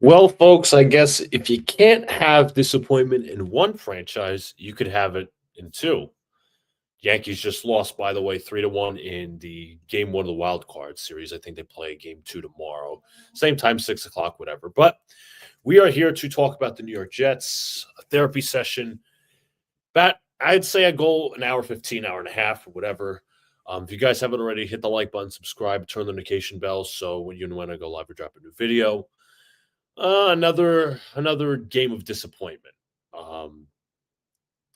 Well, folks, I guess if you can't have disappointment in one franchise, you could have it in two. Yankees just lost, by the way, 3-1 in the game one of the wild card series. I think they play game two tomorrow. Same time, 6 o'clock, whatever. But we are here to talk about the New York Jets, a therapy session. I'd say I go an hour 15, hour and a half, or whatever. If you guys haven't already, hit the like button, subscribe, turn the notification bell so when I go live or drop a new video. Another game of disappointment. Um,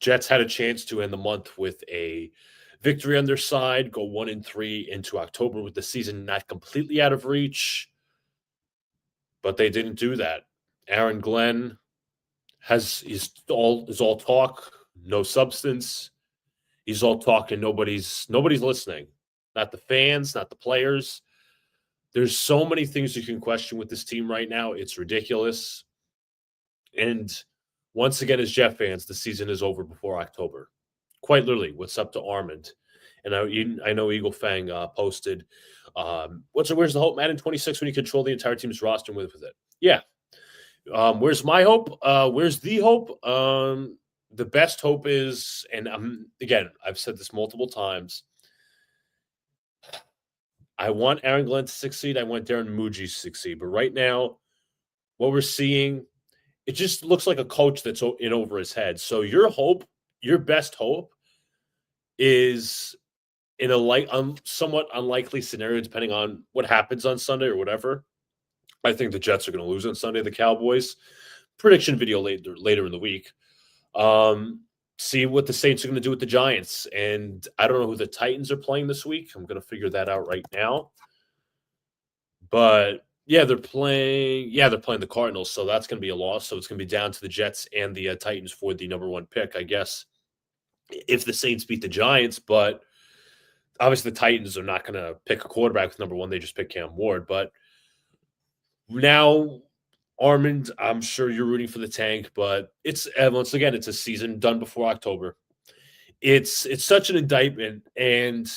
Jets had a chance to end the month with a victory on their side, go 1-3 into October with the season not completely out of reach, but they didn't do that. Aaron Glenn is all talk, no substance. He's all talk and nobody's listening. Not the fans, not the players. There's so many things you can question with this team right now. It's ridiculous. And once again, as Jet fans, the season is over before October. Quite literally, what's up to Armand? And I know Eagle Fang posted, where's the hope, Madden 26 when you control the entire team's roster and with it? Yeah. Where's my hope? Where's the hope? The best hope is, and again, I've said this multiple times. I want Aaron Glenn to succeed. I want Darren Muji to succeed. But right now, what we're seeing, it just looks like a coach that's in over his head. So your best hope is in a somewhat unlikely scenario, depending on what happens on Sunday or whatever. I think the Jets are going to lose on Sunday. The Cowboys. Prediction video later in the week. See what the Saints are going to do with the Giants, and I don't know who the Titans are playing this week. I'm going to figure that out right now. But yeah, they're playing the Cardinals, so that's going to be a loss. So it's going to be down to the Jets and the Titans for the number one pick, I guess, if the Saints beat the Giants. But obviously, the Titans are not going to pick a quarterback with number one. They just pick Cam Ward. But now, Armand, I'm sure you're rooting for the tank, but it's once again, it's a season done before October. It's such an indictment, and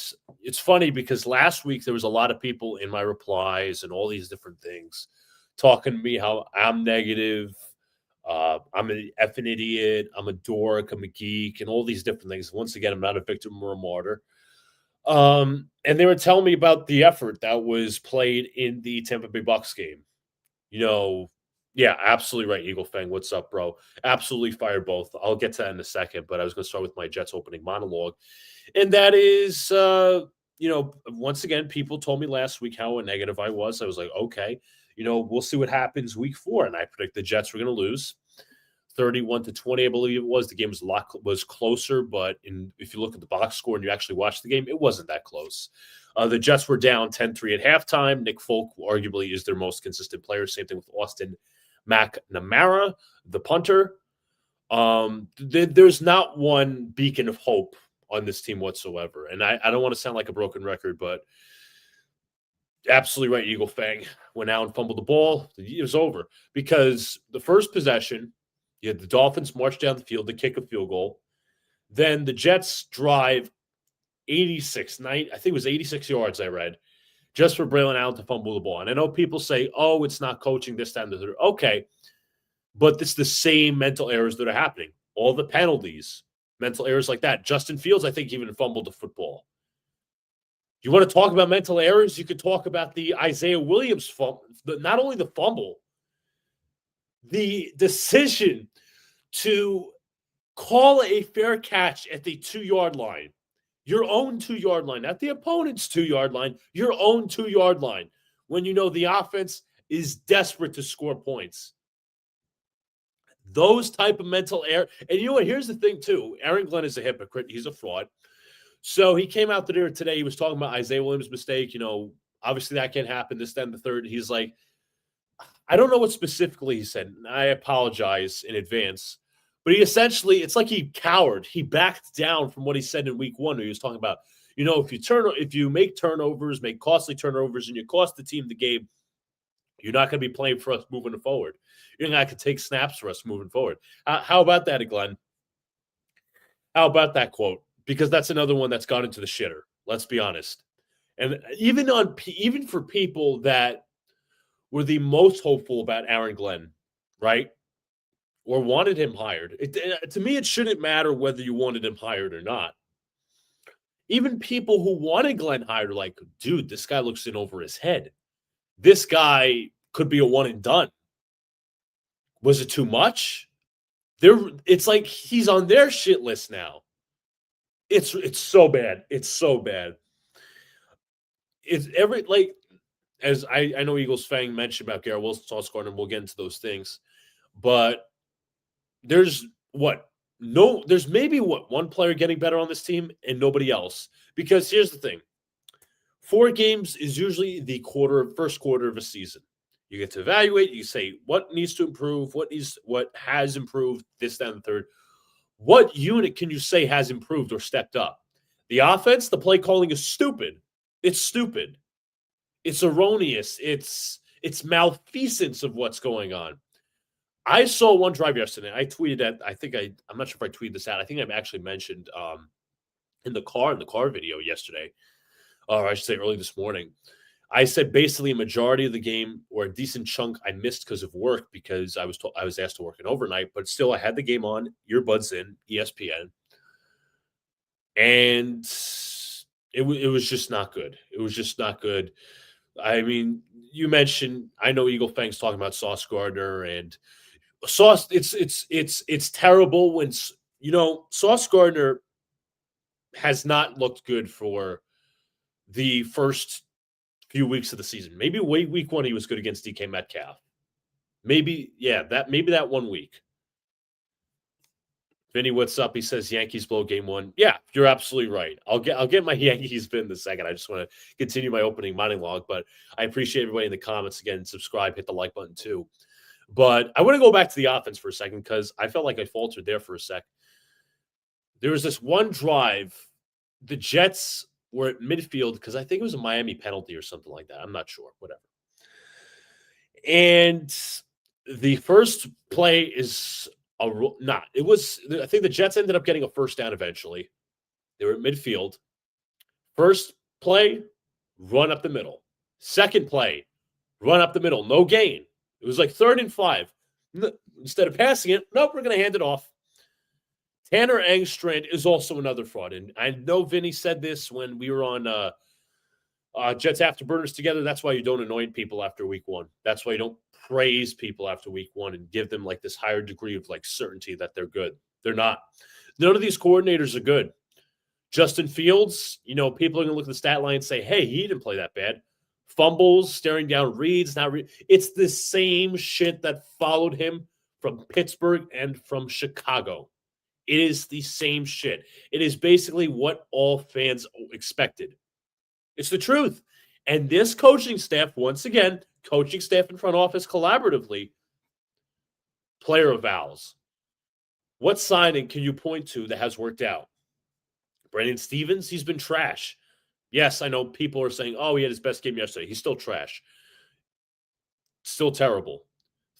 it's funny because last week there was a lot of people in my replies and all these different things talking to me how I'm negative, I'm an effing idiot, I'm a dork, I'm a geek, and all these different things. Once again, I'm not a victim or a martyr. And they were telling me about the effort that was played in the Tampa Bay Bucks game. You know, yeah, absolutely right, Eagle Fang. What's up, bro? Absolutely fire both. I'll get to that in a second, but I was going to start with my Jets opening monologue. And that is, once again, people told me last week how negative I was. I was like, okay, we'll see what happens week 4. And I predict the Jets were going to lose 31-20, I believe it was. The game was closer, but if you look at the box score and you actually watch the game, it wasn't that close. The Jets were down 10-3 at halftime. Nick Folk arguably is their most consistent player. Same thing with Austin McNamara, the punter. There's not one beacon of hope on this team whatsoever. And I don't want to sound like a broken record, but absolutely right, Eagle Fang. Went out and fumbled the ball. It was over because the first possession, you had the Dolphins march down the field to kick a field goal. Then the Jets drive 86, I think it was 86 yards I read, just for Braylon Allen to fumble the ball. And I know people say, oh, it's not coaching this time. Okay, but it's the same mental errors that are happening. All the penalties, mental errors like that. Justin Fields, I think, even fumbled the football. You want to talk about mental errors? You could talk about the Isaiah Williams fumble, not only the fumble, the decision to call a fair catch at the 2-yard line. Your own 2-yard line, not the opponent's 2-yard line, your own 2-yard line, when you know the offense is desperate to score points. Those type of mental error. And you know what? Here's the thing, too. Aaron Glenn is a hypocrite. He's a fraud. So he came out there today. He was talking about Isaiah Williams' mistake. Obviously that can't happen. This, then, the third. He's like, I don't know what specifically he said. And I apologize in advance. But he essentially, it's like he cowered. He backed down from what he said in week 1, where he was talking about, if you make turnovers, make costly turnovers, and you cost the team the game, you're not going to be playing for us moving forward. You're not going to take snaps for us moving forward. How about that, Glenn? How about that quote? Because that's another one that's gone into the shitter. Let's be honest. And even for people that were the most hopeful about Aaron Glenn, right? Or wanted him hired. To me, it shouldn't matter whether you wanted him hired or not. Even people who wanted Glenn hired are like, dude, this guy looks in over his head. This guy could be a one and done. Was it too much? It's like he's on their shit list now. It's so bad. It's so bad. It's as I know Eagles Fang mentioned about Garrett Wilson, Sauce Gardner, and we'll get into those things. But there's maybe one player getting better on this team and nobody else. Because here's the thing. 4 games is usually the first quarter of a season. You get to evaluate, you say what needs to improve, what has improved, this, that, and the third. What unit can you say has improved or stepped up? The offense, the play calling is stupid. It's stupid. It's erroneous. It's malfeasance of what's going on. I saw one drive yesterday. I tweeted at, I'm not sure if I tweeted this out. I think I've actually mentioned in the car video yesterday, or I should say early this morning. I said basically a majority of the game or a decent chunk I missed because of work because I was asked to work an overnight, but still I had the game on, earbuds in, ESPN, and it was just not good. It was just not good. I mean, you mentioned, I know Eagle Fang's talking about Sauce Gardner and Sauce. It's terrible when Sauce Gardner has not looked good for the first few weeks of the season. Maybe week 1 he was good against DK Metcalf. Maybe that 1 week. Vinny, what's up? He says Yankees blow game 1. Yeah, you're absolutely right. I'll get my Yankees spin in a second. I just want to continue my opening monologue, but I appreciate everybody in the comments again. Subscribe, hit the like button too. But I want to go back to the offense for a second because I felt like I faltered there for a sec. There was this one drive. The Jets were at midfield because I think it was a Miami penalty or something like that. I'm not sure. Whatever. And the first play is I think the Jets ended up getting a first down eventually. They were at midfield. First play, run up the middle. Second play, run up the middle. No gain. It was like 3rd and 5. Instead of passing it, nope, we're going to hand it off. Tanner Engstrand is also another fraud. And I know Vinny said this when we were on Jets Afterburners together. That's why you don't anoint people after week 1. That's why you don't praise people after week 1 and give them like this higher degree of like certainty that they're good. They're not. None of these coordinators are good. Justin Fields, people are going to look at the stat line and say, hey, he didn't play that bad. Fumbles, staring down reads, it's the same shit that followed him from Pittsburgh and from Chicago. It is the same shit. It is basically what all fans expected. It's the truth. And this coaching staff, once again, coaching staff and front office collaboratively, player evals. What signing can you point to that has worked out? Brandon Stevens, he's been trash. Yes, I know people are saying, oh, he had his best game yesterday. He's still trash. Still terrible.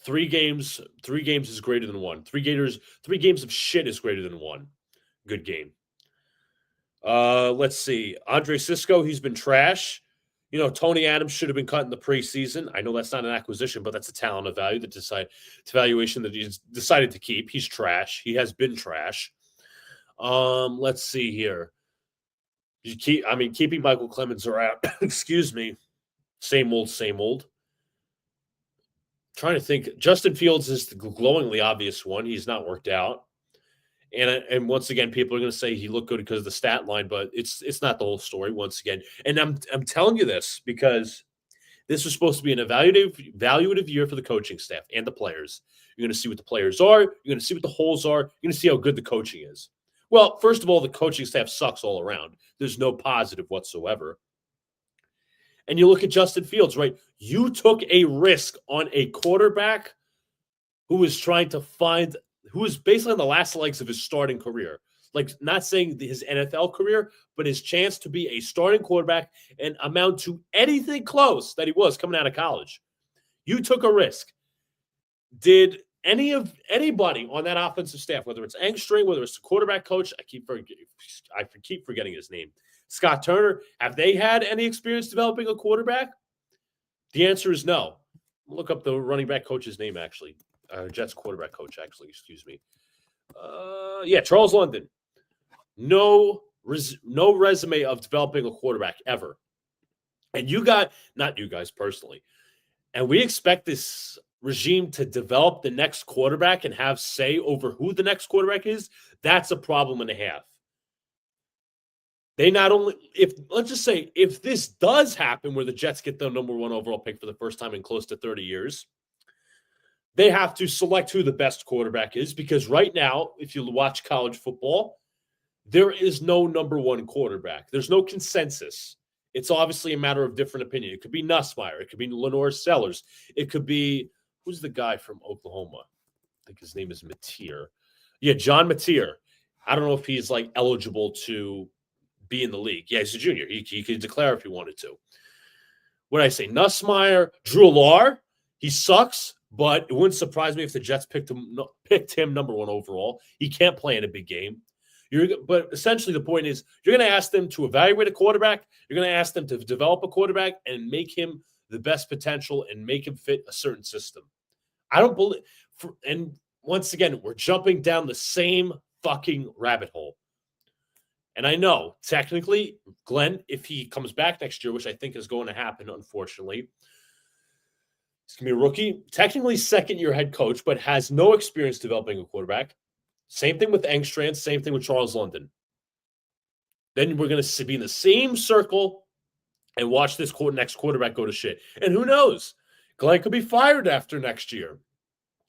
3 games is greater than 1. 3 games of shit is greater than 1 good game. Let's see. Andre Cisco, he's been trash. Tony Adams should have been cut in the preseason. I know that's not an acquisition, but that's a talent evaluation that he's decided to keep. He's trash. He has been trash. Let's see here. Keeping Michael Clemens around. Excuse me. Same old. Trying to think. Justin Fields is the glowingly obvious one. He's not worked out. And once again, people are going to say he looked good because of the stat line, but it's not the whole story once again. And I'm telling you this because this was supposed to be an evaluative year for the coaching staff and the players. You're going to see what the players are. You're going to see what the holes are. You're going to see how good the coaching is. Well, first of all, the coaching staff sucks all around. There's no positive whatsoever. And you look at Justin Fields, right? You took a risk on a quarterback who was basically on the last legs of his starting career. Like, not saying his NFL career, but his chance to be a starting quarterback and amount to anything close that he was coming out of college. You took a risk. Did anybody on that offensive staff, whether it's Engstring, whether it's the quarterback coach, I keep forgetting his name, Scott Turner, have they had any experience developing a quarterback? The answer is no. Look up the running back coach's name, actually. Jets quarterback coach, actually. Excuse me. Yeah, Charles London. No resume of developing a quarterback ever. And you got, not you guys personally, and we expect this regime to develop the next quarterback and have say over who the next quarterback is. That's a problem and a half. They not only, if let's just say, if this does happen where the Jets get the number 1 overall pick for the first time in close to 30 years, they have to select who the best quarterback is, because right now, if you watch college football, there is no number 1 quarterback. There's no consensus. It's obviously a matter of different opinion. It could be Nussmeier. It could be Lenore Sellers. It could be, who's the guy from Oklahoma? I think his name is Mateer. Yeah, John Mateer. I don't know if he's like eligible to be in the league. Yeah, he's a junior. He could declare if he wanted to. What did I say? Nussmeier, Drew Lar. He sucks, but it wouldn't surprise me if the Jets picked him number 1 overall. He can't play in a big game. But essentially the point is, you're going to ask them to evaluate a quarterback. You're going to ask them to develop a quarterback and make him the best potential and make him fit a certain system. I don't believe – and once again, we're jumping down the same fucking rabbit hole. And I know, technically, Glenn, if he comes back next year, which I think is going to happen, unfortunately, he's going to be a rookie, technically second-year head coach, but has no experience developing a quarterback. Same thing with Engstrand, same thing with Charles London. Then we're going to be in the same circle and watch this next quarterback go to shit. And who knows? Glenn could be fired after next year.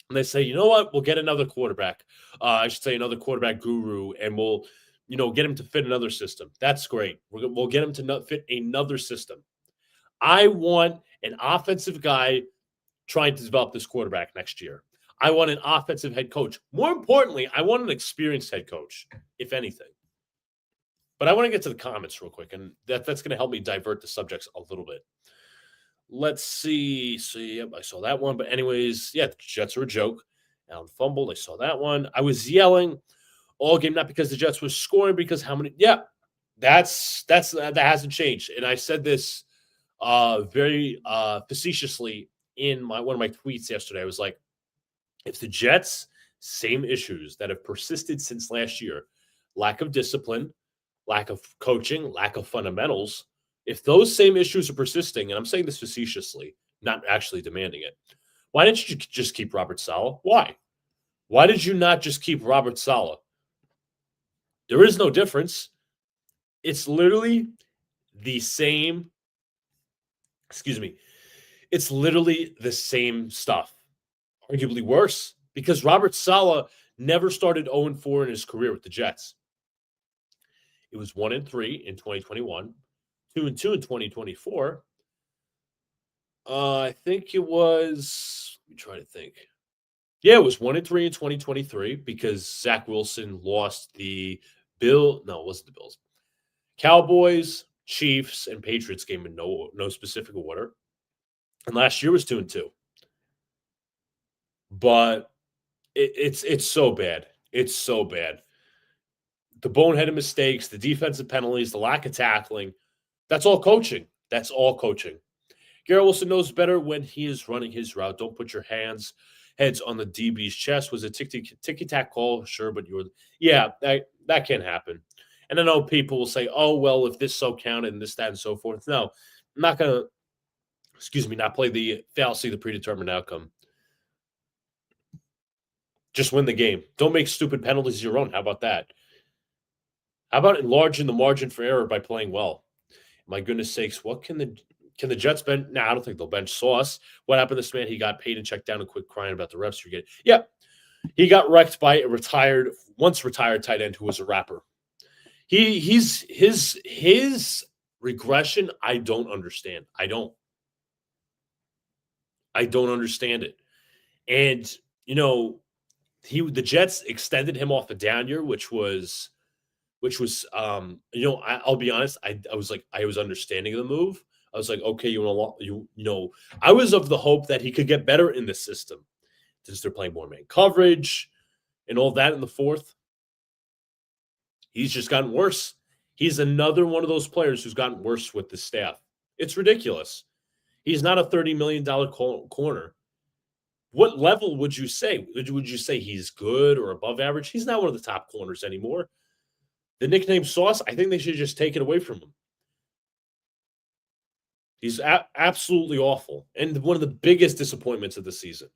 And they say, you know what? We'll get another quarterback. I should say another quarterback guru, and we'll get him to fit another system. That's great. We'll get him to fit another system. I want an offensive guy trying to develop this quarterback next year. I want an offensive head coach. More importantly, I want an experienced head coach, if anything. But I want to get to the comments real quick, and that's going to help me divert the subjects a little bit. Let's see. So, yep, I saw that one. But anyways, yeah, the Jets are a joke. Allen fumbled. I saw that one. I was yelling all game, not because the Jets were scoring, because how many? Yeah, that hasn't changed. And I said this very facetiously in one of my tweets yesterday. I was like, if the Jets, same issues that have persisted since last year, lack of discipline, lack of coaching, lack of fundamentals, if those same issues are persisting, and I'm saying this facetiously, not actually demanding it, why didn't you just keep Robert Saleh? Why? Why did you not just keep Robert Saleh? There is no difference. It's literally the same, it's literally the same stuff. Arguably worse, because Robert Saleh never started 0-4 in his career with the Jets. It was 1-3 in 2021, 2-2 in 2024. I think it was, let me try to think. Yeah, it was 1-3 in 2023 because Zach Wilson lost the it wasn't the Bills. Cowboys, Chiefs, and Patriots game in no specific order. And last year was 2-2. But it's so bad. It's so bad. The boneheaded mistakes, the defensive penalties, the lack of tackling, that's all coaching. That's all coaching. Garrett Wilson knows better when he is running his route. Don't put your heads on the DB's chest. Was a ticky-tack call? Sure, but that can't happen. And I know people will say, oh, well, if this so counted and this, that, and so forth. No, I'm not going to, not play the fallacy, the predetermined outcome. Just win the game. Don't make stupid penalties your own. How about that? How about enlarging the margin for error by playing well? My goodness sakes, what can the Jets bench? I don't think they'll bench Sauce. What happened to this man? He got paid and checked down and quit crying about the refs you're getting. Yeah, he got wrecked by a once retired tight end who was a rapper. His regression, I don't understand. I don't understand it. And the Jets extended him off a down year, which was I'll be honest, I was understanding the move. I was like, okay, I was of the hope that he could get better in the system since they're playing more man coverage and all that in the fourth. He's just gotten worse. He's another one of those players who's gotten worse with the staff. It's ridiculous. He's not a $30 million corner. What level would you say? Would you say he's good or above average? He's not one of the top corners anymore. The nickname Sauce, I think they should just take it away from him. He's absolutely awful and one of the biggest disappointments of the season.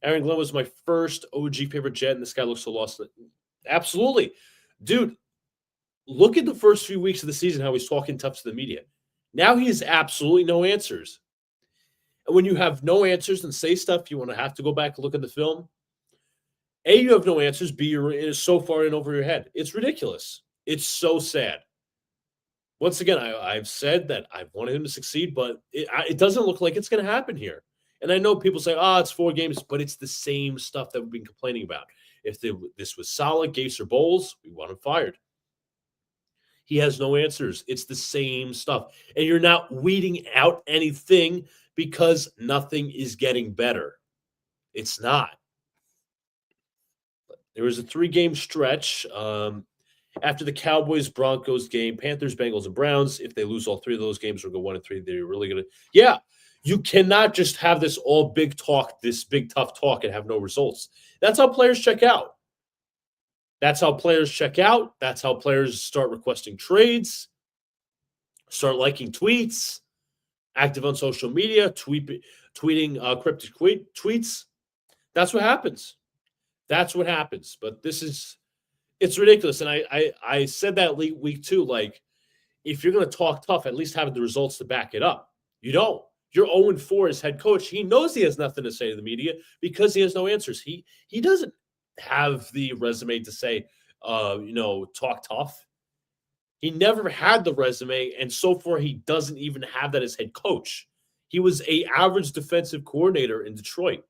Aaron Glenn was my first OG favorite Jet, and this guy looks so lost. Absolutely. Dude, look at the first few weeks of the season, how he's talking tough to the media. Now he has absolutely no answers. And when you have no answers and say stuff, you want to have to go back and look at the film. A, you have no answers. B, you're so far in over your head. It's ridiculous. It's so sad. Once again, I've said that I wanted him to succeed, but it doesn't look like it's going to happen here. And I know people say, it's 4 games, but it's the same stuff that we've been complaining about. If this was solid, Gase or Bowles, we want him fired. He has no answers. It's the same stuff. And you're not weeding out anything because nothing is getting better. It's not. There was a 3-game stretch after the Cowboys-Broncos game, Panthers, Bengals, and Browns. If they lose all 3 of those games or go 1-3, they're really going to – yeah. You cannot just have this all big talk, this big tough talk, and have no results. That's how players check out. That's how players check out. That's how players start requesting trades, start liking tweets, active on social media, tweeting cryptic tweets. That's what happens. That's what happens. But it's ridiculous. And I said that week 2, like, if you're going to talk tough, at least have the results to back it up. You don't. You're 0-4 as head coach. He knows he has nothing to say to the media because he has no answers. He doesn't have the resume to say, talk tough. He never had the resume, and so far he doesn't even have that as head coach. He was an average defensive coordinator in Detroit.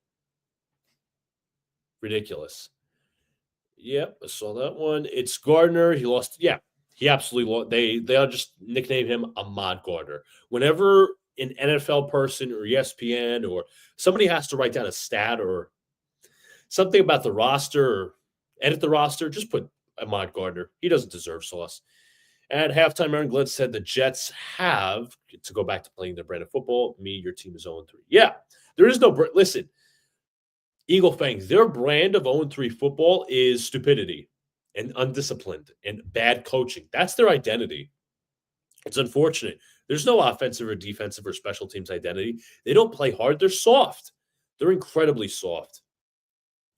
Ridiculous. Yep, I saw that one. It's Gardner. He lost. Yeah, he absolutely lost. They'll just nickname him Ahmad Gardner. Whenever an NFL person or ESPN or somebody has to write down a stat or something about the roster or edit the roster, just put Ahmad Gardner. He doesn't deserve sauce. At halftime, Aaron Glenn said the Jets have to go back to playing their brand of football. Your team is 0-3. Yeah, there is no – listen, Eagle Fangs, their brand of 0-3 football is stupidity and undisciplined and bad coaching. That's their identity. It's unfortunate. There's no offensive or defensive or special teams identity. They don't play hard. They're soft. They're incredibly soft.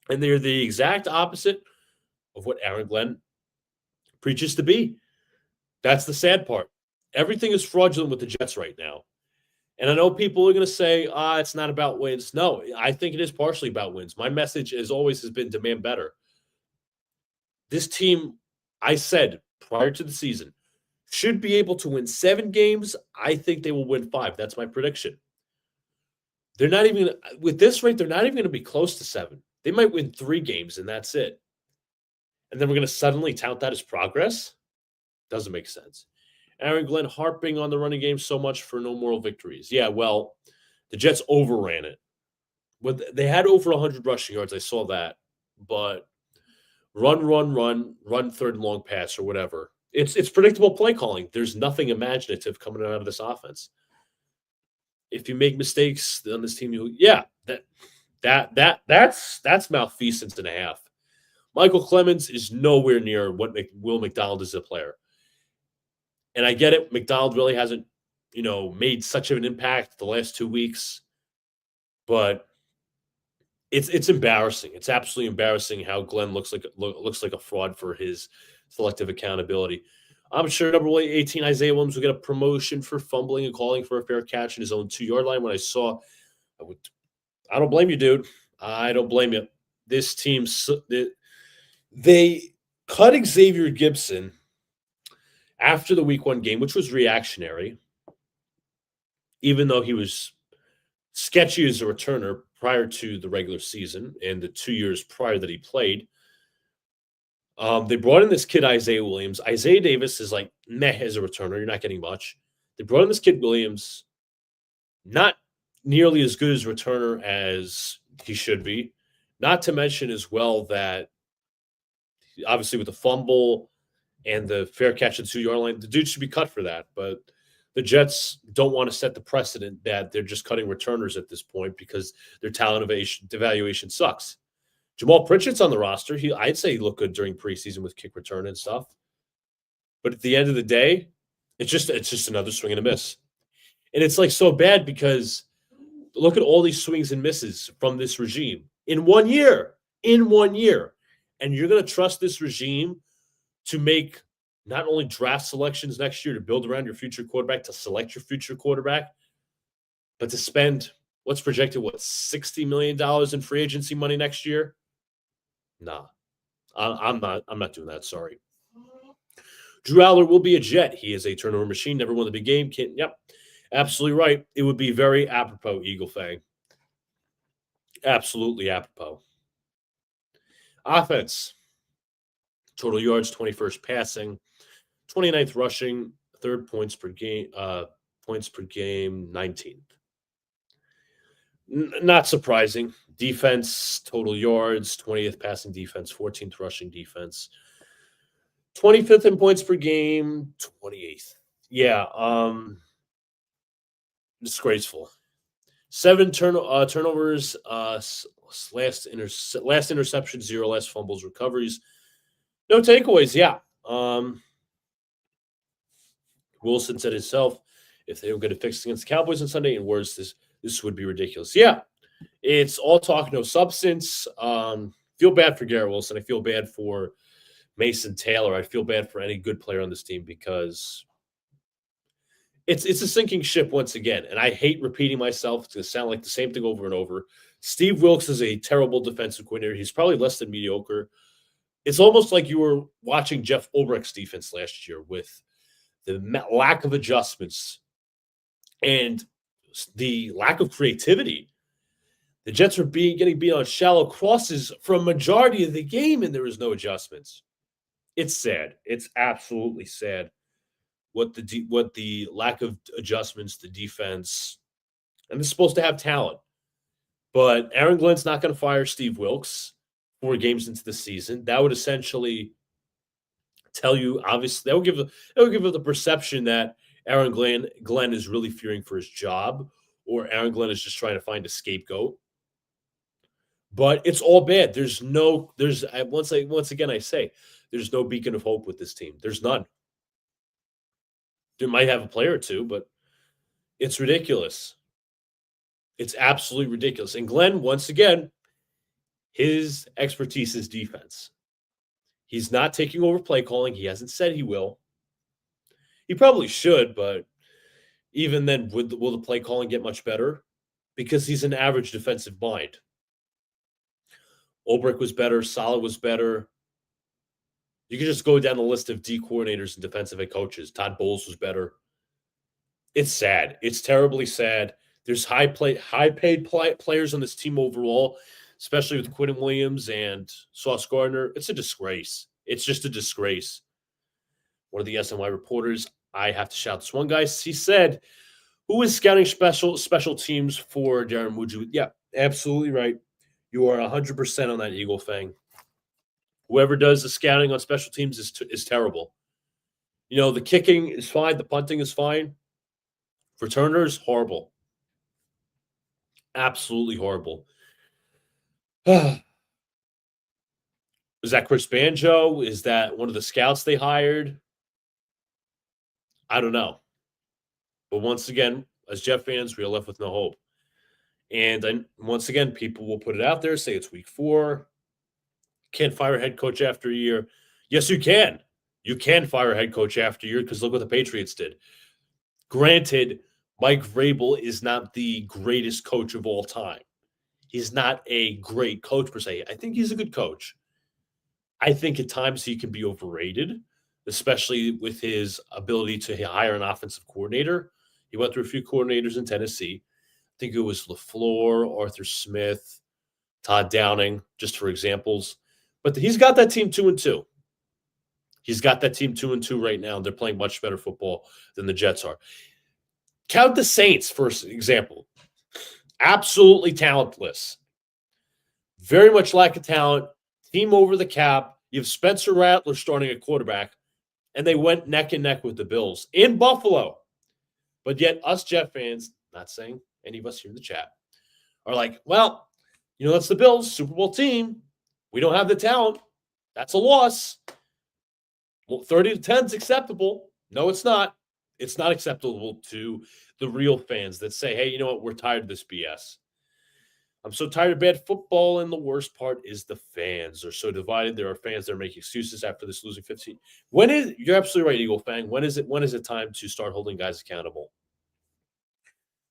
And they're the exact opposite of what Aaron Glenn preaches to be. That's the sad part. Everything is fraudulent with the Jets right now. And I know people are going to say, it's not about wins. No, I think it is partially about wins. My message has always been demand better. This team, I said prior to the season, should be able to win 7 games. I think they will win 5. That's my prediction. They're not even – with this rate, they're not even going to be close to 7. They might win 3 games, and that's it. And then we're going to suddenly tout that as progress? Doesn't make sense. Aaron Glenn harping on the running game so much for no moral victories. Yeah, well, the Jets overran it. They had over 100 rushing yards. I saw that. But run third and long pass or whatever. It's predictable play calling. There's nothing imaginative coming out of this offense. If you make mistakes on this team, that's malfeasance and a half. Michael Clemens is nowhere near what Will McDonald is as a player. And I get it. McDonald really hasn't, made such of an impact the last 2 weeks. But it's embarrassing. It's absolutely embarrassing how Glenn looks like a fraud for his selective accountability. I'm sure number 18 Isaiah Williams will get a promotion for fumbling and calling for a fair catch in his own 2-yard line. When I saw, I don't blame you, dude. I don't blame you. This team, they cut Xavier Gibson after the week 1 game, which was reactionary, even though he was sketchy as a returner prior to the regular season and the 2 years prior that he played. They brought in this kid, Isaiah Williams. Isaiah Davis is like meh as a returner. You're not getting much. They brought in this kid, Williams, not nearly as good as a returner as he should be. Not to mention as well that obviously with the fumble and the fair catch at the 2-yard line, the dude should be cut for that. But The Jets don't want to set the precedent that they're just cutting returners at this point because their talent evaluation sucks. Jamal Pritchett's on the roster. I'd say he looked good during preseason with kick return and stuff. But at the end of the day, it's just another swing and a miss. And it's like so bad because look at all these swings and misses from this regime in 1 year. In 1 year. And you're going to trust this regime to make not only draft selections next year to build around your future quarterback, to select your future quarterback, but to spend what's projected, $60 million in free agency money next year? Nah, I'm not doing that. Sorry. Drew Aller will be a Jet. He is a turnover machine. Never won the big game. Yep, absolutely right. It would be very apropos, Eagle Fang. Absolutely apropos. Offense. Total yards, 21st passing, 29th rushing, third points per game, 19th. Not surprising. Defense, total yards, 20th passing defense, 14th rushing defense, 25th in points per game, 28th. Yeah, disgraceful. 7 turnovers, last interception, 0 less fumbles, recoveries. No takeaways, yeah. Wilson said himself, if they were going to fix against the Cowboys on Sunday, and words, this would be ridiculous. Yeah, it's all talk, no substance. Feel bad for Garrett Wilson. I feel bad for Mason Taylor. I feel bad for any good player on this team because it's a sinking ship once again. And I hate repeating myself. It's going to sound like the same thing over and over. Steve Wilks is a terrible defensive coordinator. He's probably less than mediocre. It's almost like you were watching Jeff Ulbricht's defense last year with the lack of adjustments and the lack of creativity. The Jets are getting beat on shallow crosses for a majority of the game, and there was no adjustments. It's sad. It's absolutely sad what the lack of adjustments, the defense, and it's supposed to have talent. But Aaron Glenn's not going to fire Steve Wilks 4 games into the season. That would essentially tell you, obviously, that would give it the perception that Aaron Glenn is really fearing for his job, or Aaron Glenn is just trying to find a scapegoat. But it's all bad. Once again I say, there's no beacon of hope with this team. There's none. They might have a player or two, but it's ridiculous. It's absolutely ridiculous. And Glenn, once again, his expertise is defense. He's not taking over play calling. He hasn't said he will. He probably should, but even then, will the play calling get much better? Because he's an average defensive mind. Ulbrich was better. Saleh was better. You can just go down the list of D coordinators and defensive head coaches. Todd Bowles was better. It's sad. It's terribly sad. There's high-paid players on this team overall, especially with Quinn Williams and Sauce Gardner. It's a disgrace. It's just a disgrace. One of the SNY reporters, I have to shout this one guy. He said, "Who is scouting special teams for Darren Muju?" Yeah, absolutely right. You are 100% on that, Eagle Fang. Whoever does the scouting on special teams is terrible. You know, the kicking is fine. The punting is fine. Returners, horrible. Absolutely horrible. Is that Chris Banjo? Is that one of the scouts they hired? I don't know. But once again, as Jet fans, we are left with no hope. And then once again, people will put it out there, say it's week 4. Can't fire a head coach after a year. Yes, you can. You can fire a head coach after a year because look what the Patriots did. Granted, Mike Vrabel is not the greatest coach of all time. He's not a great coach per se. I think he's a good coach. I think at times he can be overrated, especially with his ability to hire an offensive coordinator. He went through a few coordinators in Tennessee. I think it was LaFleur, Arthur Smith, Todd Downing, just for examples. But he's got that team 2-2. He's got that team 2-2 right now. They're playing much better football than the Jets are. Count the Saints, for example. Absolutely talentless. Very much lack of talent. Team over the cap. You have Spencer Rattler starting at quarterback, and they went neck and neck with the Bills in Buffalo. But yet, us Jet fans, not saying any of us here in the chat, are like, well, that's the Bills, Super Bowl team. We don't have the talent. That's a loss. Well, 30 to 10 is acceptable. No, it's not. It's not acceptable to the real fans that say, hey, you know what? We're tired of this BS. I'm so tired of bad football, and the worst part is the fans are so divided. There are fans that are making excuses after this losing 15. You're absolutely right, Eagle Fang. When is it time to start holding guys accountable?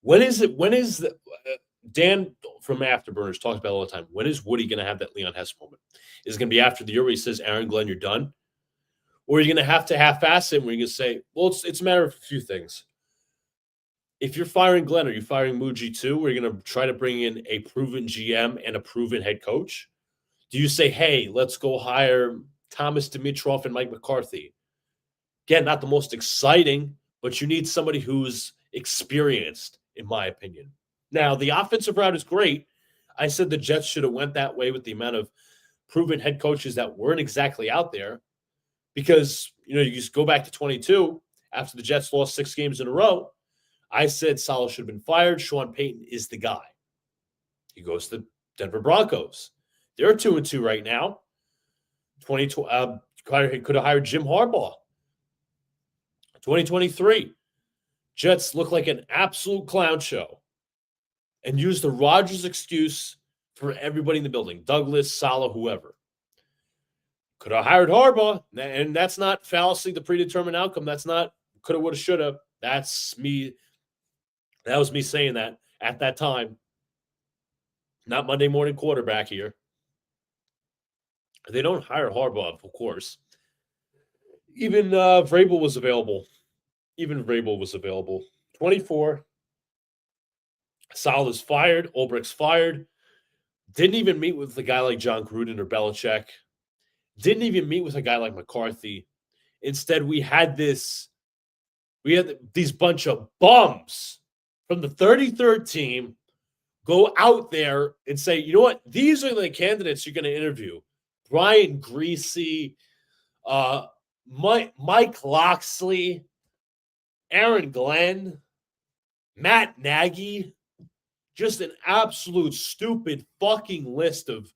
When is the Dan from Afterburners talks about all the time? When is Woody going to have that Leon Hess moment? Is it going to be after the year where he says, Aaron Glenn, you're done? Or are you going to have to half-ass it where you're going to say, well, it's a matter of a few things. If you're firing Glenn, are you firing Muji too? Or are you going to try to bring in a proven GM and a proven head coach? Do you say, hey, let's go hire Thomas Dimitroff and Mike McCarthy? Again, not the most exciting, but you need somebody who's experienced, in my opinion. Now, the offensive route is great. I said the Jets should have went that way with the amount of proven head coaches that weren't exactly out there. Because, you just go back to 22, after the Jets lost 6 games in a row, I said Saleh should have been fired. Sean Payton is the guy. He goes to the Denver Broncos. They're 2-2 right now. Could have hired Jim Harbaugh. 2023, Jets look like an absolute clown show and use the Rodgers excuse for everybody in the building, Douglas, Saleh, whoever. Could have hired Harbaugh, and that's not fallacy, the predetermined outcome. That's not coulda, woulda, shoulda. That's me. That was me saying that at that time. Not Monday morning quarterback here. They don't hire Harbaugh, of course. Even Vrabel was available. 24. Saleh's fired. Ulbricht's fired. Didn't even meet with a guy like John Gruden or Belichick. Didn't even meet with a guy like McCarthy. Instead, we had these bunch of bums from the 33rd team go out there and say, you know what? These are the candidates you're going to interview. Brian Greasy, Mike Loxley, Aaron Glenn, Matt Nagy. Just an absolute stupid fucking list of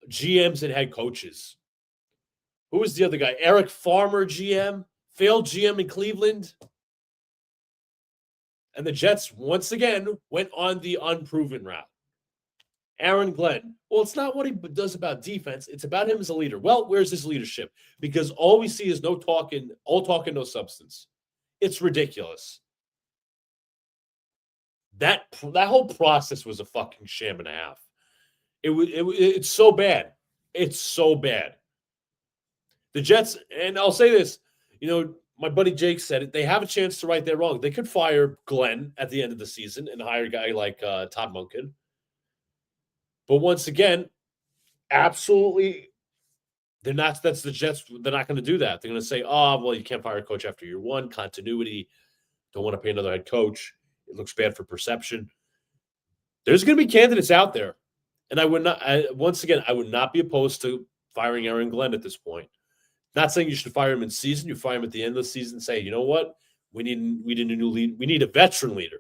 GMs and head coaches. Who was the other guy? Eric Farmer, GM, failed GM in Cleveland. And the Jets, once again, went on the unproven route. Aaron Glenn. Well, it's not what he does about defense. It's about him as a leader. Well, where's his leadership? Because all we see is all talking, no substance. It's ridiculous. That whole process was a fucking sham and a half. It's so bad. It's so bad. The Jets, and I'll say this, my buddy Jake said it, they have a chance to right their wrong. They could fire Glenn at the end of the season and hire a guy like Todd Monken. But once again, absolutely, that's the Jets. They're not going to do that. They're going to say, oh, well, you can't fire a coach after year one. Continuity. Don't want to pay another head coach. It looks bad for perception. There's going to be candidates out there. And I would not be opposed to firing Aaron Glenn at this point. Not saying you should fire him in season. You fire him at the end of the season and say, you know what? We need a new lead. We need a veteran leader.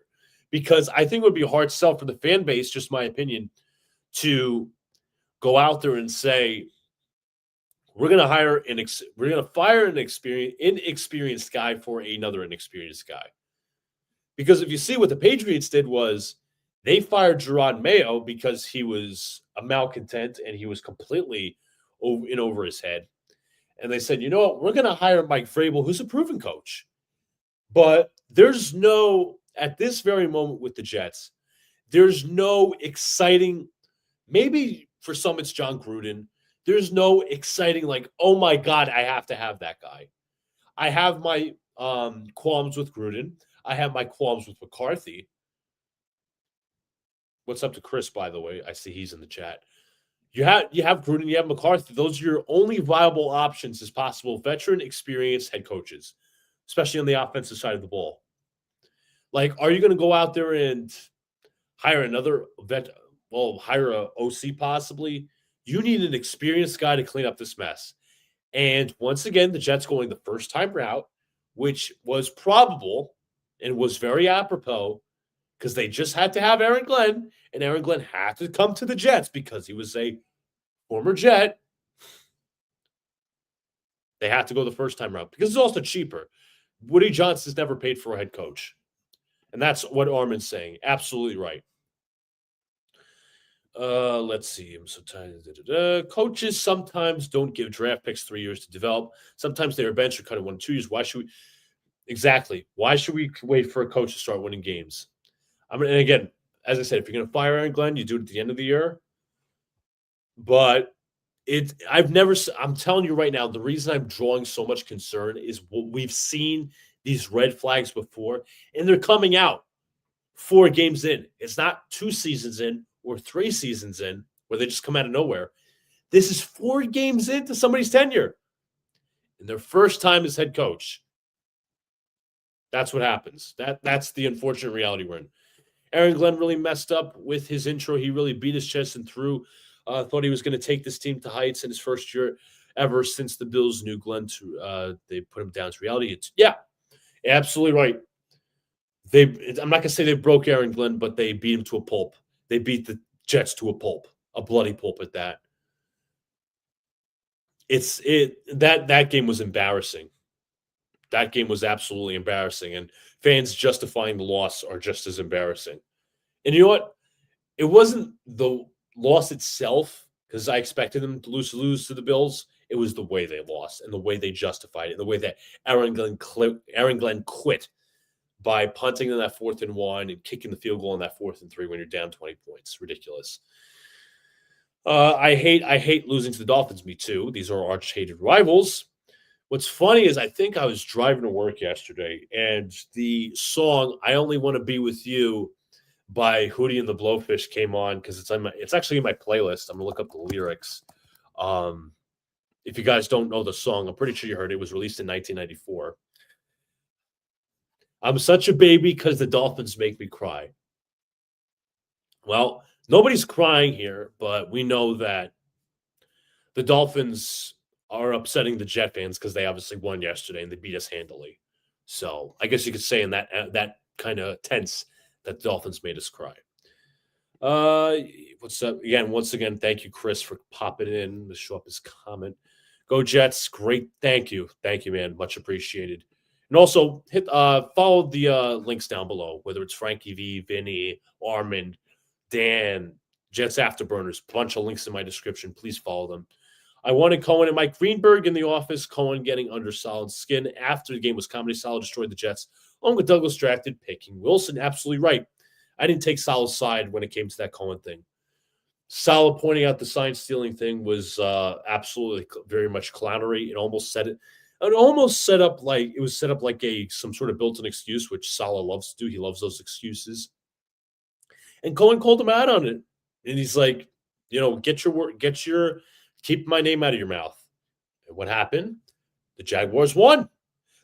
Because I think it would be a hard sell for the fan base, just my opinion, to go out there and say, we're going to fire an inexperienced guy for another inexperienced guy. Because if you see what the Patriots did was they fired Gerard Mayo because he was a malcontent and he was completely over his head. And they said, you know what, we're going to hire Mike Vrabel, who's a proven coach. But at this very moment with the Jets, there's no exciting, maybe for some it's John Gruden. There's no exciting like, oh my God, I have to have that guy. I have my qualms with Gruden. I have my qualms with McCarthy. What's up to Chris, by the way? I see he's in the chat. You have Gruden, you have McCarthy. Those are your only viable options as possible veteran, experienced head coaches, especially on the offensive side of the ball. Like, are you going to go out there and hire another vet? Well, hire a OC possibly. You need an experienced guy to clean up this mess. And once again, the Jets going the first time route, which was probable. and it was very apropos because they just had to have Aaron Glenn, and Aaron Glenn had to come to the Jets because he was a former Jet. They had to go the first time route because it's also cheaper. Woody Johnson's never paid for a head coach. And that's what Armin's saying. Absolutely right. Let's see. I'm so tired. Coaches sometimes don't give draft picks 3 years to develop. Sometimes they're bench or kind of 1 2 years. Why should we? Exactly. Why should we wait for a coach to start winning games? I mean, and again, as I said, if you're going to fire Aaron Glenn, you do it at the end of the year. But I'm telling you right now, the reason I'm drawing so much concern is what we've seen these red flags before, and they're coming out 4 games in. It's not 2 seasons in or 3 seasons in where they just come out of nowhere. This is 4 games into somebody's tenure in their first time as head coach. That's what happens. That's the unfortunate reality we're in. Aaron Glenn really messed up with his intro. He really beat his chest and threw. Thought he was going to take this team to heights in his first year ever since the Bills knew Glenn. They put him down to reality. Absolutely right. I'm not going to say they broke Aaron Glenn, but they beat him to a pulp. They beat the Jets to a pulp, a bloody pulp at that. That game was embarrassing. That game was absolutely embarrassing, and fans justifying the loss are just as embarrassing. And you know what? It wasn't the loss itself, because I expected them to lose to the Bills. It was the way they lost and the way they justified it, and the way that Aaron Glenn quit by punting in that 4th and 1 and kicking the field goal on that 4th and 3 when you're down 20 points. Ridiculous. I hate losing to the Dolphins. Me too. These are arch-hated rivals. What's funny is I think I was driving to work yesterday, and the song "I Only Want to Be with You" by Hootie and the Blowfish came on because it's actually in my playlist. I'm gonna look up the lyrics. If you guys don't know the song, I'm pretty sure you heard it. It was released in 1994. I'm such a baby because the Dolphins make me cry. Well, nobody's crying here, but we know that the Dolphins are upsetting the Jet fans because they obviously won yesterday and they beat us handily. So I guess you could say in that kind of tense that the Dolphins made us cry. What's up? Once again, thank you, Chris, for popping in to show up his comment. Go Jets. Great. Thank you. Thank you, man. Much appreciated. And also follow the links down below, whether it's Frankie V, Vinny, Armand, Dan, Jets Afterburners, bunch of links in my description. Please follow them. I wanted Cohen and Mike Greenberg in the office. Cohen getting under solid skin after the game was comedy. Saleh destroyed the Jets. Along with Douglas drafted, picking Wilson. Absolutely right. I didn't take Saleh's side when it came to that Cohen thing. Saleh pointing out the sign stealing thing was absolutely very much clownery. It almost set up like some sort of built-in excuse, which Saleh loves to do. He loves those excuses. And Cohen called him out on it. And he's like, keep my name out of your mouth. And what happened? The Jaguars won.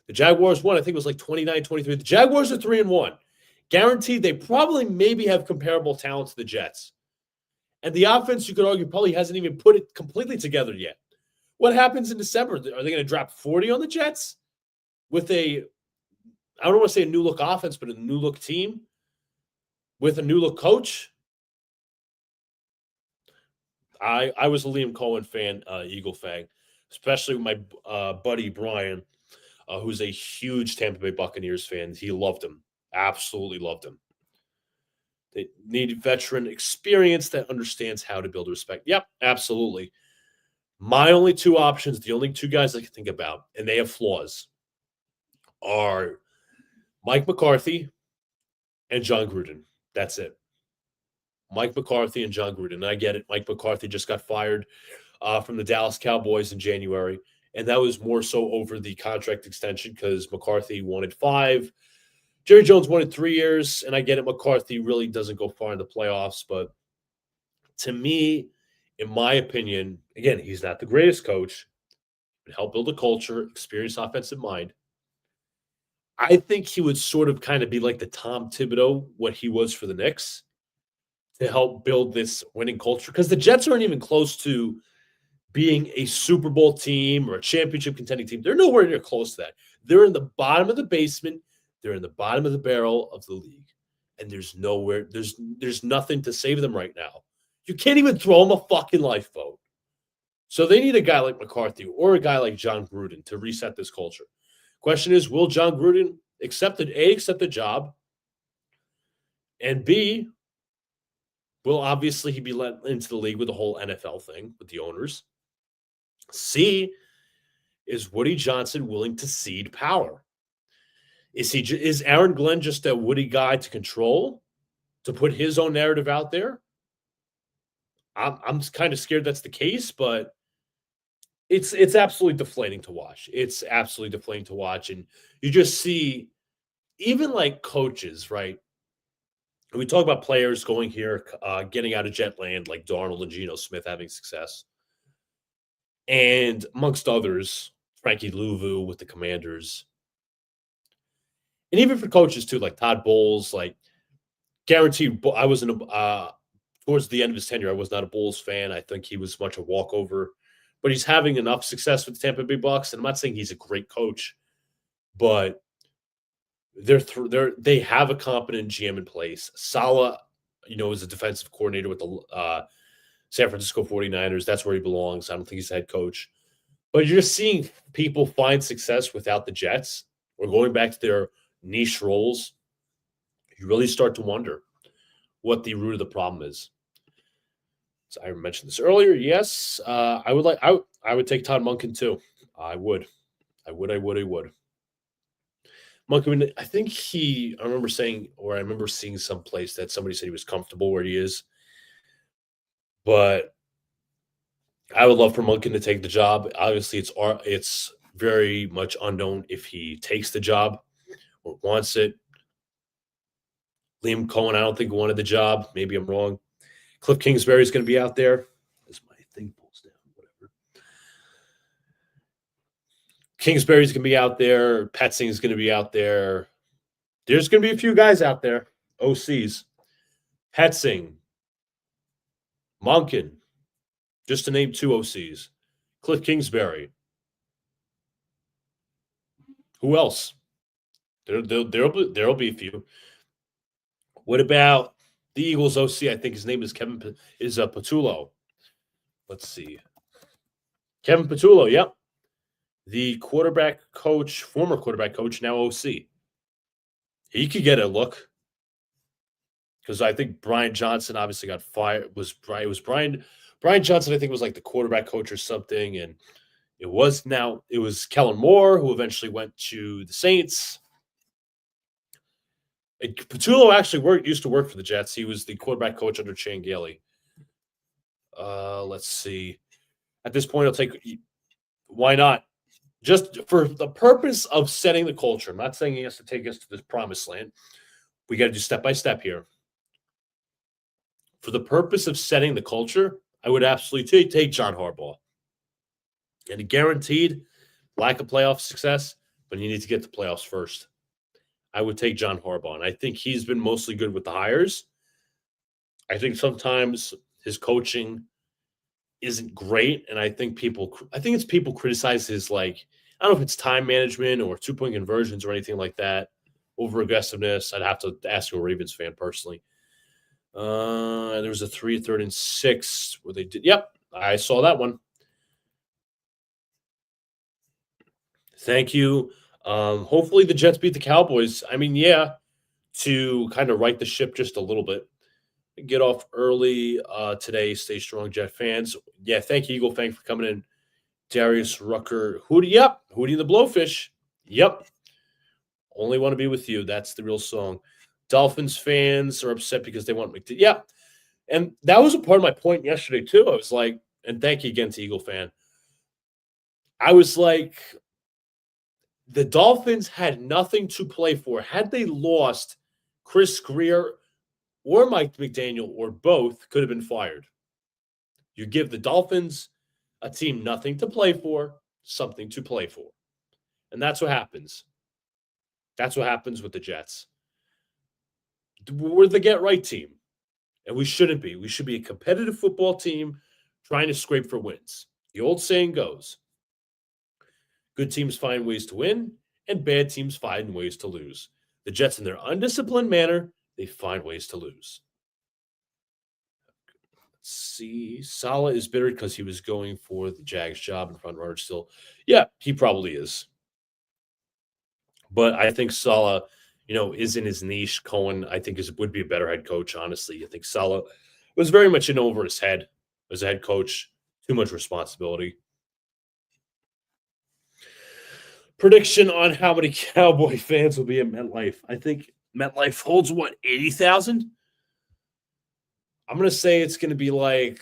I think it was like 29-23. The Jaguars are 3-1. Guaranteed they probably maybe have comparable talent to the Jets. And the offense, you could argue, probably hasn't even put it completely together yet. What happens in December? Are they going to drop 40 on the Jets with I don't want to say a new look offense, but a new look team with a new look coach? I was a Liam Cohen fan, Eagle fan, especially with my buddy Brian, who's a huge Tampa Bay Buccaneers fan. He loved him, absolutely loved him. They need veteran experience that understands how to build respect. Yep, absolutely. My only 2 options, the only 2 guys I can think about, and they have flaws, are Mike McCarthy and John Gruden. That's it. Mike McCarthy and John Gruden. And I get it. Mike McCarthy just got fired from the Dallas Cowboys in January. And that was more so over the contract extension because McCarthy wanted 5. Jerry Jones wanted 3 years. And I get it. McCarthy really doesn't go far in the playoffs. But to me, in my opinion, again, he's not the greatest coach. But help build a culture, experienced offensive mind. I think he would sort of kind of be like the Tom Thibodeau, what he was for the Knicks, to help build this winning culture. Because the Jets aren't even close to being a Super Bowl team or a championship contending team. They're nowhere near close to that. They're in the bottom of the basement. They're in the bottom of the barrel of the league, and there's nothing to save them right now. You can't even throw them a fucking lifeboat. So they need a guy like McCarthy or a guy like John Gruden to reset this culture. Question is, will John Gruden accept the job, and B, will obviously he be let into the league with the whole NFL thing with the owners? C, is Woody Johnson willing to cede power? Is Aaron Glenn just a Woody guy to control, to put his own narrative out there? I'm kind of scared that's the case, but it's absolutely deflating to watch. It's absolutely deflating to watch, and you just see even like coaches, right? We talk about players going here, getting out of Jetland, like Darnold and Geno Smith having success, and amongst others, Frankie Louvu with the Commanders, and even for coaches too, like Todd Bowles, like guaranteed. I wasn't towards the end of his tenure. I was not a Bulls fan. I think he was much a walkover, but he's having enough success with the Tampa Bay Bucks. And I'm not saying he's a great coach, but they have a competent GM in place. Saleh, is a defensive coordinator with the San Francisco 49ers. That's where he belongs. I don't think he's a head coach. But you're just seeing people find success without the Jets or going back to their niche roles. You really start to wonder what the root of the problem is. So I mentioned this earlier. Yes, I would take Todd Monken too. I would. Monken, I remember seeing someplace that somebody said he was comfortable where he is. But I would love for Monken to take the job. Obviously, it's very much unknown if he takes the job or wants it. Liam Cohen, I don't think wanted the job. Maybe I'm wrong. Cliff Kingsbury is going to be out there. As my thing pulls down, whatever. Kingsbury's going to be out there. Petzing is going to be out there. There's going to be a few guys out there. OCs. Petzing. Monken. Just to name two OCs. Cliff Kingsbury. Who else? There'll be a few. What about the Eagles OC? I think his name is Patullo. Let's see. Kevin Patullo, yep. The former quarterback coach, now OC. He could get a look. Because I think Brian Johnson obviously got fired. It was Brian Johnson, I think, was like the quarterback coach or something. And it was Kellen Moore, who eventually went to the Saints. And Patullo actually used to work for the Jets. He was the quarterback coach under Chan Gailey. Let's see. At this point, why not? Just for the purpose of setting the culture. I'm not saying he has to take us to this promised land. We got to do step by step here. For the purpose of setting the culture, I would absolutely take John Harbaugh. And a guaranteed lack of playoff success, but you need to get to playoffs first. I would take John Harbaugh, and I think he's been mostly good with the hires. I think sometimes his coaching isn't great, and I think it's people criticize his, like, I don't know if it's time management or 2-point conversions or anything like that, over aggressiveness. I'd have to ask a Ravens fan personally. There was a 3rd and 6 where they did. Yep, I saw that one. Thank you. Hopefully the Jets beat the Cowboys. I mean, yeah, to kind of right the ship just a little bit. Get off early today. Stay strong, Jet fans. Yeah, thank you, Eagle Fang, for coming in. Darius Rucker. Hootie and the Blowfish. Yep. Only want to be with you. That's the real song. Dolphins fans are upset because they want McDaniel. Yeah. And that was a part of my point yesterday, too. I was like, and thank you again to Eagle Fan. I was like, the Dolphins had nothing to play for. Had they lost, Chris Greer or Mike McDaniel or both could have been fired. You give the Dolphins a team nothing to play for, something to play for. And that's what happens. That's what happens with the Jets. We're the get-right team, and we shouldn't be. We should be a competitive football team trying to scrape for wins. The old saying goes, good teams find ways to win, and bad teams find ways to lose. The Jets, in their undisciplined manner, they find ways to lose. Let's see, Saleh is bitter because he was going for the Jags job in front runner still. Yeah, he probably is. But I think Saleh, is in his niche. Cohen, I think, would be a better head coach, honestly. I think Saleh was very much in over his head as a head coach, too much responsibility. Prediction on how many Cowboy fans will be at MetLife. I think MetLife holds what, 80,000? I'm gonna say it's gonna be like,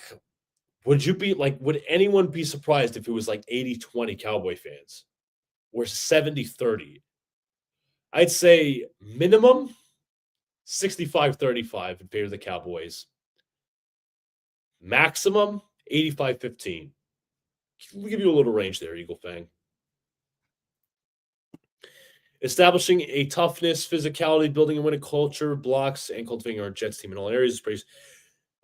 would anyone be surprised if it was like 80-20 Cowboy fans or 70-30? I'd say minimum 65-35 in favor of the Cowboys. Maximum 85-15. We'll give you a little range there, Eagle Fang. Establishing a toughness, physicality, building a winning culture, blocks, and cultivating our Jets team in all areas.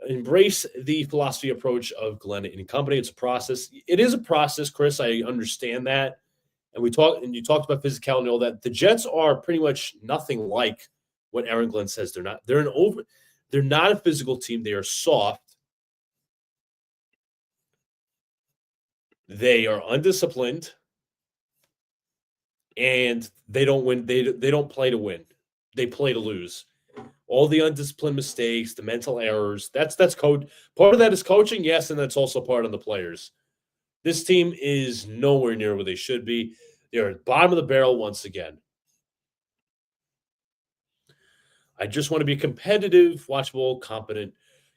Embrace the philosophy approach of Glenn and company. It's a process. It is a process, Chris. I understand that. And you talked about physicality and all that. The Jets are pretty much nothing like what Aaron Glenn says they're not. They're not a physical team. They are soft. They are undisciplined. And they don't win. They don't play to win. They play to lose. All the undisciplined mistakes, the mental errors. That's code. Part of that is coaching, yes, and that's also part of the players. This team is nowhere near where they should be. They're at the bottom of the barrel once again. I just want to be competitive, watchable,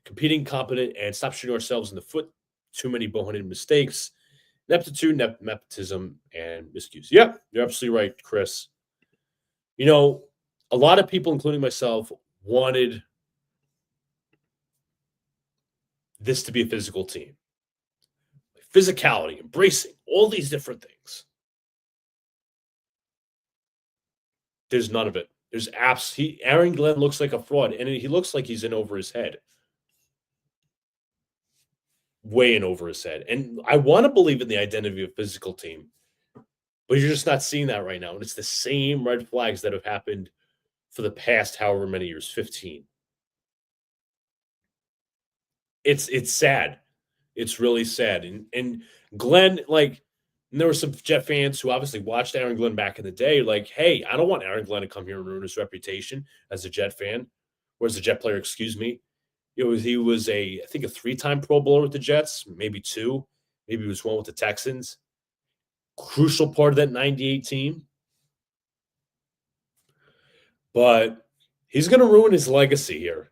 competing competent, and stop shooting ourselves in the foot. Too many boneheaded mistakes. Neptitude, nepotism, and miscues. Yep, you're absolutely right, Chris. A lot of people, including myself, wanted this to be a physical team. Physicality, embracing, all these different things. There's none of it. There's Aaron Glenn looks like a fraud, and he looks like he's in over his head. Way in over his head. And I want to believe in the identity of a physical team, but you're just not seeing that right now. And it's the same red flags that have happened for the past however many years, 15. It's sad. It's really sad. And Glenn, and there were some Jet fans who obviously watched Aaron Glenn back in the day, like, hey, I don't want Aaron Glenn to come here and ruin his reputation as a Jet fan, or as a Jet player, excuse me. He was I think a 3-time Pro Bowler with the Jets, maybe 2. Maybe he was 1 with the Texans. Crucial part of that 98 team. But he's going to ruin his legacy here.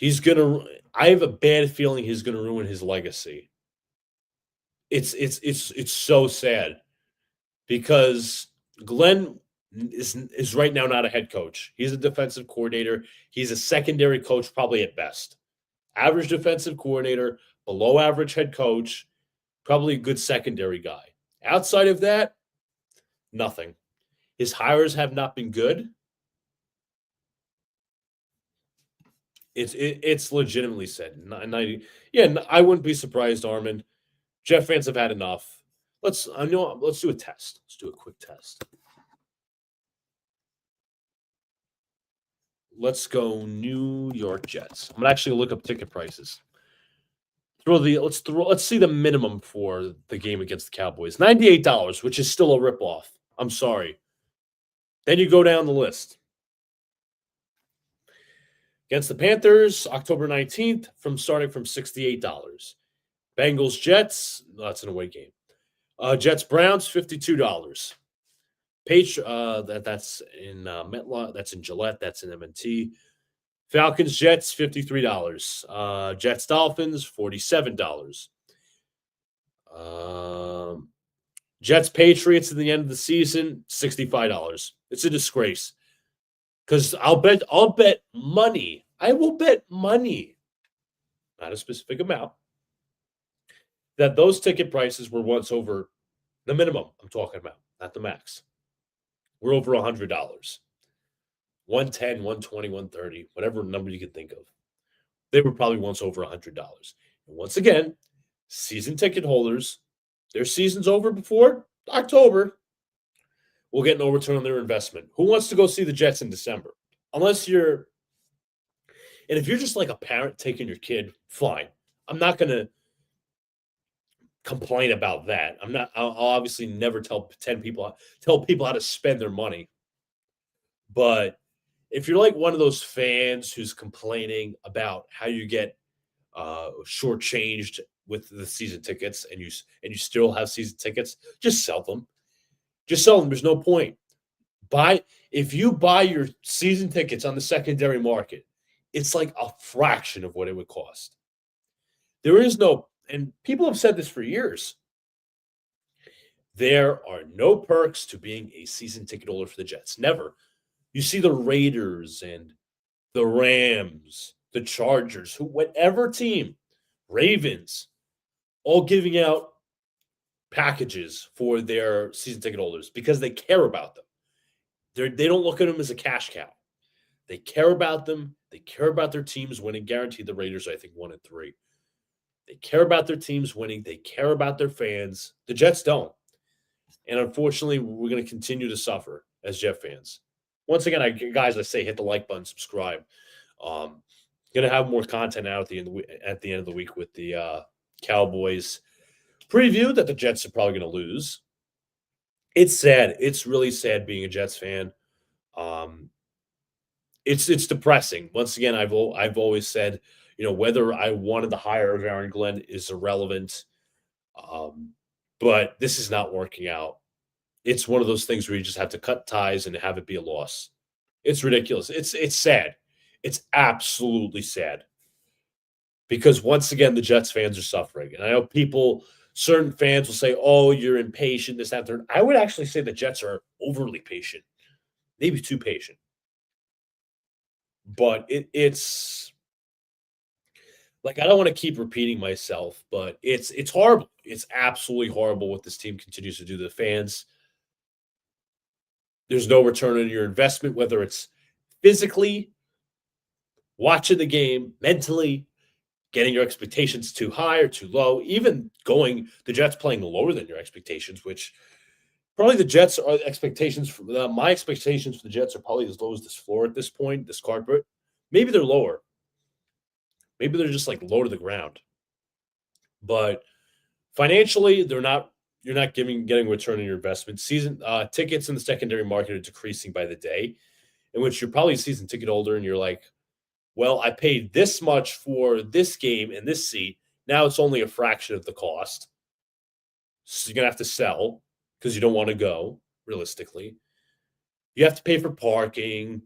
I have a bad feeling he's going to ruin his legacy. It's so sad because Glenn is right now not a head coach. He's a defensive coordinator. He's a secondary coach, probably at best. Average defensive coordinator, below average head coach, probably a good secondary guy. Outside of that, nothing. His hires have not been good. It's legitimately sad. 90, yeah, I wouldn't be surprised, Armin. Jet fans have had enough. Let's do a test. Let's do a quick test. Let's go New York Jets. I'm gonna actually look up ticket prices. Let's see the minimum for the game against the Cowboys. $98, which is still a ripoff. I'm sorry. Then you go down the list. Against the Panthers, October 19th, starting from $68. Bengals Jets, that's an away game. Jets Browns, $52. That's in MetLife, that's in Gillette, that's in M&T. Falcons Jets, $53. Jets Dolphins, $47. Jets Patriots at the end of the season, $65. It's a disgrace. Because I'll bet money. I will bet money, not a specific amount, that those ticket prices were once over the minimum I'm talking about, not the max. We're over $100. 110, 120, 130, whatever number you can think of. They were probably once over $100. And once again, season ticket holders, their season's over before October. will get no return on their investment. Who wants to go see the Jets in December? Unless you're, and if you're just like a parent taking your kid, fine. I'm not going to complain about that. I'll obviously never tell people how to spend their money. But if you're like one of those fans who's complaining about how you get shortchanged with the season tickets and you still have season tickets, just sell them. Just sell them. There's no point. Buy if you buy your season tickets on the secondary market, it's like a fraction of what it would cost. There is no, and people have said this for years. There are no perks to being a season ticket holder for the Jets. Never. You see the Raiders and the Rams, the Chargers, whatever team, Ravens, all giving out packages for their season ticket holders because they care about them. They don't look at them as a cash cow. They care about them. They care about their teams winning. Guaranteed the Raiders, I think, 1-3. They care about their teams winning. They care about their fans. The Jets don't. And unfortunately, we're going to continue to suffer as Jet fans. Once again, guys, I say hit the like button, subscribe. Going to have more content out at the end of the week with the Cowboys preview that the Jets are probably going to lose. It's sad. It's really sad being a Jets fan. It's depressing. Once again, I've always said, whether I wanted to hire Aaron Glenn is irrelevant. But this is not working out. It's one of those things where you just have to cut ties and have it be a loss. It's ridiculous. It's sad. It's absolutely sad. Because once again, the Jets fans are suffering. And I know certain fans will say, oh, you're impatient, this, that, third. I would actually say the Jets are overly patient. Maybe too patient. But it's like I don't want to keep repeating myself, but it's horrible. It's absolutely horrible what this team continues to do to the fans. There's no return on your investment, whether it's physically, watching the game, mentally, getting your expectations too high or too low, even the Jets playing lower than your expectations, which probably the Jets are expectations. My expectations for the Jets are probably as low as this floor at this point, this carpet. Maybe they're lower. Maybe they're just like low to the ground. But financially, you're not getting return on your investment. Season tickets in the secondary market are decreasing by the day, in which you're probably a season ticket holder and you're like, well, I paid this much for this game and this seat. Now it's only a fraction of the cost. So you're going to have to sell because you don't want to go, realistically. You have to pay for parking.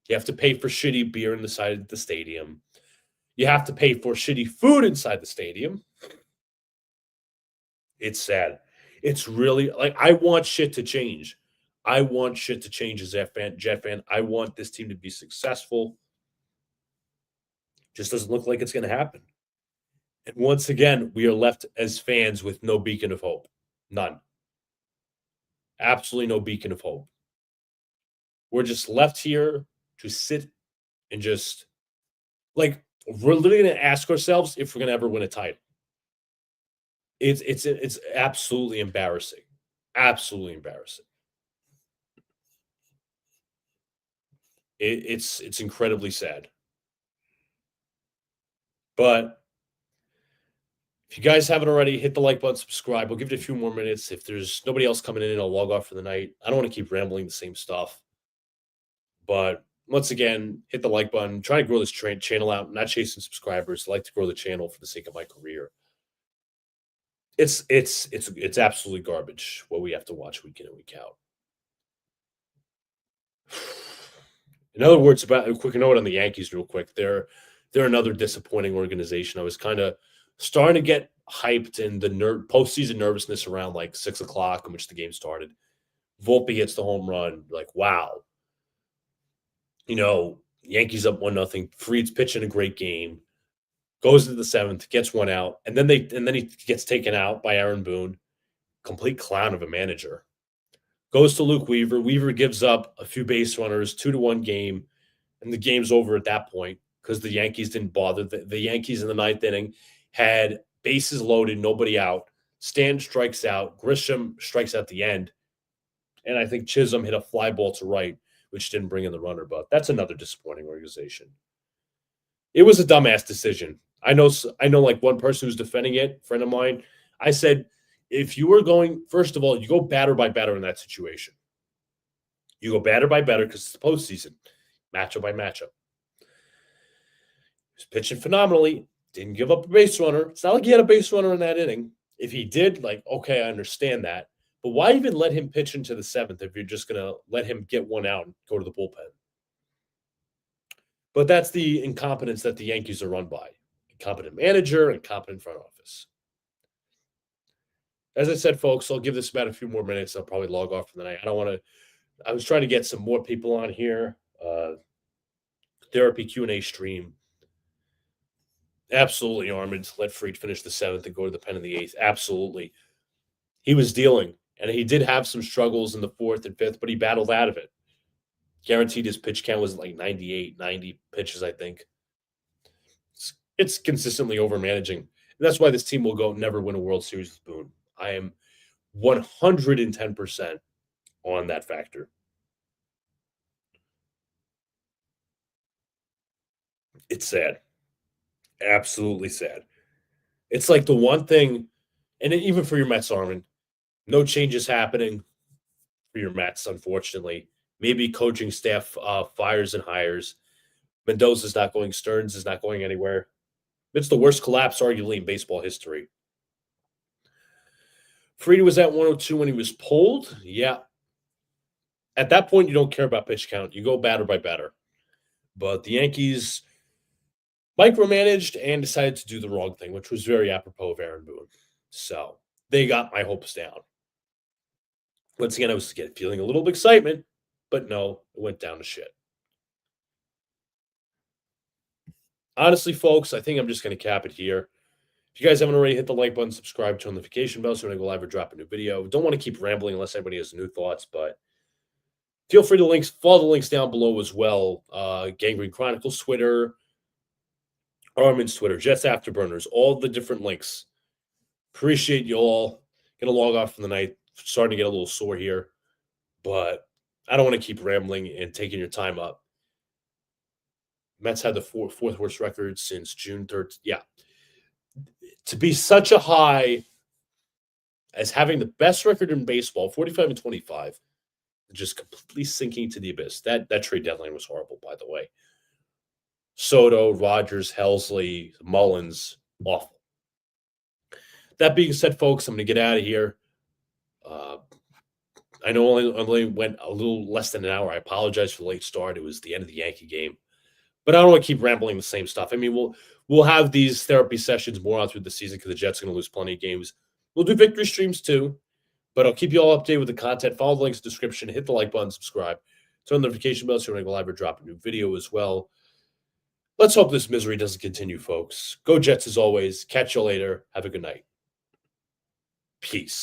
You have to pay for shitty beer in the side of the stadium. You have to pay for shitty food inside the stadium. It's sad. It's really like I want shit to change. I want shit to change as a Jet fan. I want this team to be successful. Just doesn't look like it's going to happen. And once again, we are left as fans with no beacon of hope. None. Absolutely no beacon of hope. We're just left here to sit and just like we're literally going to ask ourselves if we're going to ever win a title. It's absolutely embarrassing. Absolutely embarrassing. It's incredibly sad. But if you guys haven't already, hit the like button, subscribe. We'll give it a few more minutes. If there's nobody else coming in, I'll log off for the night. I don't want to keep rambling the same stuff. But once again, hit the like button. Try to grow this channel out. I'm not chasing subscribers. I like to grow the channel for the sake of my career. It's absolutely garbage what we have to watch week in and week out. In other words, about a quick note on the Yankees, real quick. They're another disappointing organization. I was kind of starting to get hyped in the postseason nervousness around like 6 o'clock in which the game started. Volpe hits the home run. Like, wow. Yankees up 1-0. Fried's pitching a great game. Goes to the 7th, gets one out, and then he gets taken out by Aaron Boone. Complete clown of a manager. Goes to Luke Weaver. Weaver gives up a few base runners, 2-1 game, and the game's over at that point because the Yankees didn't bother. The Yankees in the 9th inning had bases loaded, nobody out. Stan strikes out. Grisham strikes at the end, And I think Chisholm hit a fly ball to right, which didn't bring in the runner, but that's another disappointing organization. It was a dumbass decision. I know like one person who's defending it, friend of mine. I said, if you were going, first of all, you go batter by batter in that situation. You go batter by batter because it's the postseason, matchup by matchup. He was pitching phenomenally, didn't give up a base runner. It's not like he had a base runner in that inning. If he did, like, okay, I understand that. But why even let him pitch into the seventh if you're just going to let him get one out and go to the bullpen? But that's the incompetence that the Yankees are run by. Incompetent manager, incompetent front office. As I said, folks, I'll give this about a few more minutes. I'll probably log off for the night. I don't want to. I was trying to get some more people on here. Therapy Q&A stream. Absolutely, Armand. Let Fried finish the seventh and go to the pen in the eighth. Absolutely. He was dealing, and he did have some struggles in the fourth and fifth, but he battled out of it. Guaranteed his pitch count was like 98, 90 pitches, I think. It's consistently over managing. And that's why this team will go never win a World Series with Boone. I am 110% on that factor. It's sad. Absolutely sad. It's like the one thing, and even for your Mets, Armin, no changes happening for your Mets, unfortunately. Maybe coaching staff fires and hires. Mendoza's not going. Stearns is not going anywhere. It's the worst collapse, arguably, in baseball history. Fried was at 102 when he was pulled. Yeah. At that point, you don't care about pitch count. You go batter by batter. But the Yankees micromanaged and decided to do the wrong thing, which was very apropos of Aaron Boone. So they got my hopes down. Once again, I was feeling a little bit of excitement, but no, it went down to shit. Honestly, folks, I think I'm just going to cap it here. If you guys haven't already, hit the like button, subscribe, turn the notification bell so when I go live or drop a new video. Don't want to keep rambling unless anybody has new thoughts, but feel free to follow the links down below as well. Gangrene Chronicles Twitter, Armin's Twitter, Jets Afterburners, all the different links. Appreciate you all. Gonna log off for the night. Starting to get a little sore here, but I don't want to keep rambling and taking your time up. Mets had the fourth worst record since June 3rd. Yeah. To be such a high as having the best record in baseball, 45 and 25, just completely sinking to the abyss. That trade deadline was horrible, by the way. Soto, Rogers, Helsley, Mullins, awful. That being said, folks, I'm going to get out of here. I know only went a little less than an hour. I apologize for the late start. It was the end of the Yankee game. But I don't want to keep rambling the same stuff. I mean, we'll have these therapy sessions more on through the season because the Jets are going to lose plenty of games. We'll do victory streams too. But I'll keep you all updated with the content. Follow the links in the description. Hit the like button, subscribe. Turn the notification bell so when I go live or drop a new video as well. Let's hope this misery doesn't continue, folks. Go Jets as always. Catch you later. Have a good night. Peace.